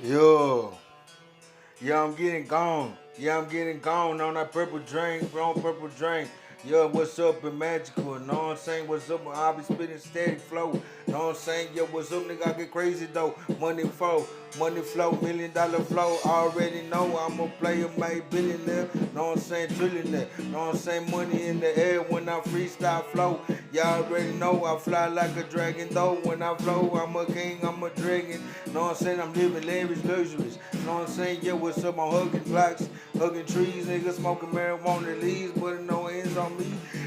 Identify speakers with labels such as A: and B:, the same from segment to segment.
A: Yo, yeah, I'm getting gone. Yeah, I'm getting gone on that purple drink, on purple drink. Yo, what's up in magical? Know what I'm saying? What's up? I'll be spitting steady flow. Know what I'm saying? Yo, what's up, nigga? I get crazy though. Money flow, $1 million flow. I already know I'm a player, made billionaire. Know what I'm saying? Trillionaire. Know what I'm saying? Money in the air when I freestyle flow. Y'all already know I fly like a dragon though. When I flow, I'm a king, I'm a dragon. Know what I'm saying? I'm living lavish luxuries. Know what I'm saying? Yeah, what's up? I'm hugging blocks, hugging trees, nigga, smoking marijuana leaves, putting no ends on me.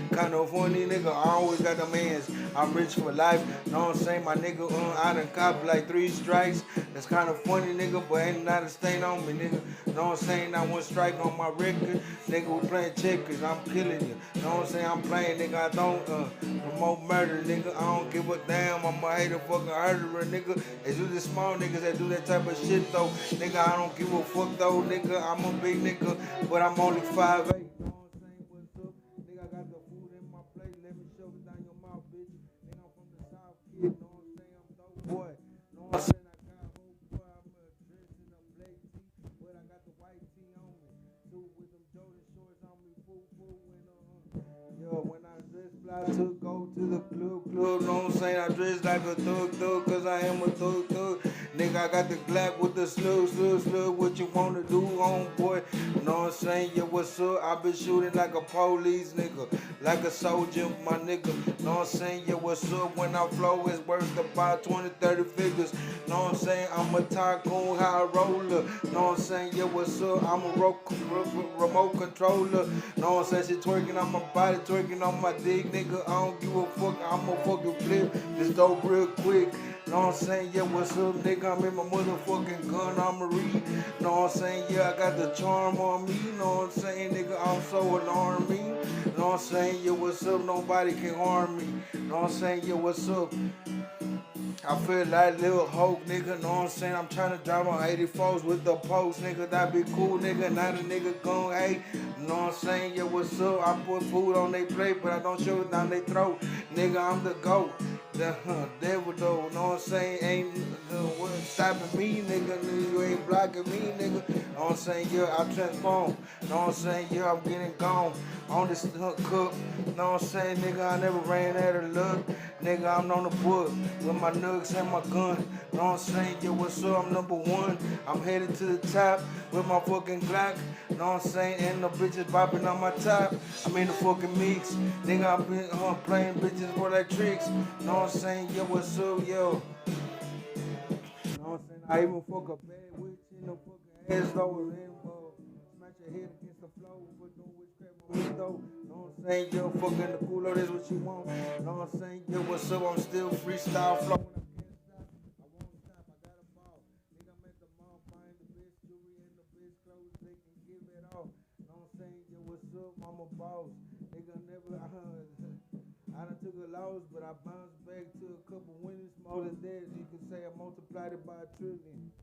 A: Kinda funny, nigga. I always got them hands. I'm rich for life. Know what I'm saying? My nigga, I done cop like 3 strikes. That's kinda funny, nigga, but ain't not a stain on me, nigga. Know what I'm saying? Not one strike on my record. Nigga, we playing checkers. I'm killing you. Know what I'm saying? I'm playing, nigga. I don't promote murder, nigga. I don't give a damn. I'm a hater, fucking murderer, nigga. It's usually small niggas that do that type of shit, though. Nigga, I don't give a fuck, though, nigga. I'm a big nigga, but I'm only 5'8". Know what I'm saying? What's up? Nigga, I got the food in my plate. Let me shove it down your mouth, bitch. Nigga, I'm from the South, kid. Know what I'm saying? I'm dope, boy. Know what I'm saying? I got hope, boy. I'm dressed in a black tee, but I got the white tee on me. Too, with them Jordan shorts on me, foo, and yo, when I dress fly to go to the club, know what I'm saying? I dress like a thug, cause I am a thug. Nigga, I got the Glock with the slug, what you wanna do, homeboy? Know what I'm saying? Yeah, what's up? I been shooting like a police, nigga, like a soldier, my nigga. Know what I'm saying? Yeah, what's up? When I flow, it's worth about 20, 30 figures. Know what I'm saying? I'm a tycoon, high roller. Know what I'm saying? Yeah, what's up? I'm a remote controller. Know what I'm saying? She twerking on my body, twerking on my dick, nigga. I don't give a fuck. I'm a fucking flip this dope real quick. Know what I'm saying? Yeah, what's up, nigga? I'm in my motherfucking gun armory. Know what I'm saying? Yeah, I got the charm on me. Know what I'm saying, nigga? I'm so alarming. Know what I'm saying? Yeah, what's up? Nobody can harm me. Know what I'm saying? Yeah, what's up? I feel like Lil Hope, nigga, know what I'm saying? I'm trying to drive on 84s with the post, nigga, that be cool, nigga, not a nigga gon' hate, know what I'm saying? Yeah, what's up? I put food on they plate, but I don't shove it down their throat, nigga, I'm the GOAT, the devil though, know what I'm saying? Ain't what stopping me, nigga, you ain't blocking me, nigga, know what I'm saying? Yeah, I transform, know what I'm saying? Yeah, I'm getting gone on this cook, know what I'm saying? Nigga, I never ran out of luck, nigga, I'm on the book with my nugs and my gun. Know what I'm saying? Yeah, what's up? I'm number one. I'm headed to the top with my fucking Glock. Know what I'm saying? And the bitches bopping on my top. I'm in the fucking mix. Nigga, I've been playing bitches for like tricks. Know what I'm saying? Yeah, what's up, yo? Know what I'm saying? I even fuck a bad witch in the fucking ass though. And then smash your head against the floor for doing witchcraft on me though. Know what I'm saying? Yo, fucking the cooler, that's what you want. Know what I'm saying? Yo, what's up? I'm still freestyle flowing. I won't stop, I got a ball. Nigga, I'm at the mall buying the best jewelry and the best clothes they can give it all. Know what I'm saying? Yo, what's up? I'm a boss. Nigga, never, I done took a loss, but I bounced back to a couple winnings. More than that, you can say I multiplied it by a trillion.